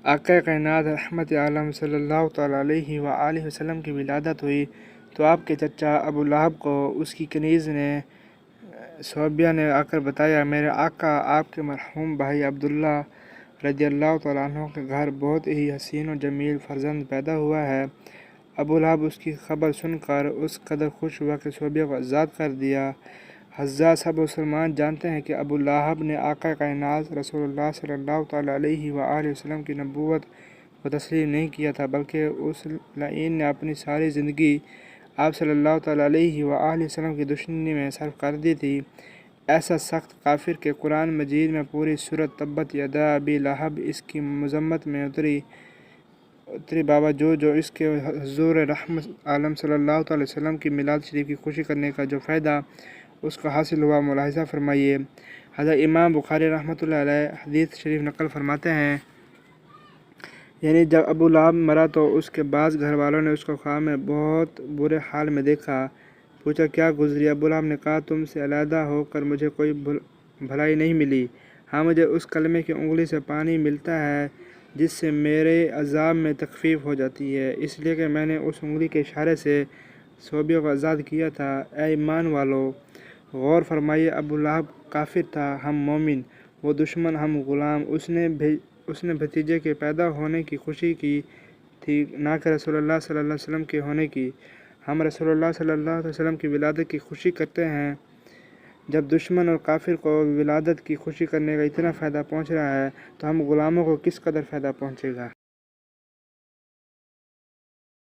آقا کائنات رحمت عالم صلی اللہ تعالیٰ علیہ وآلہ وسلم کی ولادت ہوئی تو آپ کے چچا ابو لہب کو اس کی کنیز نے صحابیہ نے آ کر بتایا، میرے آقا آپ کے مرحوم بھائی عبداللہ رضی اللہ تعالیٰ عنہ کے گھر بہت ہی حسین و جمیل فرزند پیدا ہوا ہے۔ ابو لہب اس کی خبر سن کر اس قدر خوش ہوا کہ صحابیہ کو آزاد کر دیا۔ حضرات سب مسلمان جانتے ہیں کہ ابو لہب نے آقا کائنات رسول اللہ صلی اللہ تعالیٰ علیہ وآلہ وسلم کی نبوت کو تسلیم نہیں کیا تھا، بلکہ اس لعین نے اپنی ساری زندگی آپ صلی اللہ تعالیٰ علیہ وآلہ وسلم کی دشمنی میں صرف کر دی تھی۔ ایسا سخت کافر کہ قرآن مجید میں پوری سورۃ تبت یدا ابی لہب اس کی مذمت میں اتری باوجود جو اس کے حضور رحمت عالم صلی اللہ تعالیٰ وسلم کی میلاد شریف کی خوشی کرنے کا جو فائدہ اس کو حاصل ہوا، ملاحظہ فرمائیے۔ حضرت امام بخاری رحمۃ اللہ علیہ حدیث شریف نقل فرماتے ہیں، یعنی جب ابو لہب مرا تو اس کے بعض گھر والوں نے اس کو خواب میں بہت برے حال میں دیکھا۔ پوچھا کیا گزری؟ ابو لہب نے کہا، تم سے علیحدہ ہو کر مجھے کوئی بھلائی نہیں ملی، ہاں مجھے اس کلمے کی انگلی سے پانی ملتا ہے جس سے میرے عذاب میں تخفیف ہو جاتی ہے، اس لیے کہ میں نے اس انگلی کے اشارے سے صحابیوں کو آزاد کیا تھا۔ اے ایمان والو، غور فرمائیے، ابو لہب کافر تھا، ہم مومن، وہ دشمن، ہم غلام۔ اس نے بھتیجے کے پیدا ہونے کی خوشی کی تھی، نہ کہ رسول اللہ صلی اللہ علیہ وسلم کے ہونے کی۔ ہم رسول اللہ صلی اللہ علیہ وسلم کی ولادت کی خوشی کرتے ہیں۔ جب دشمن اور کافر کو ولادت کی خوشی کرنے کا اتنا فائدہ پہنچ رہا ہے تو ہم غلاموں کو کس قدر فائدہ پہنچے گا؟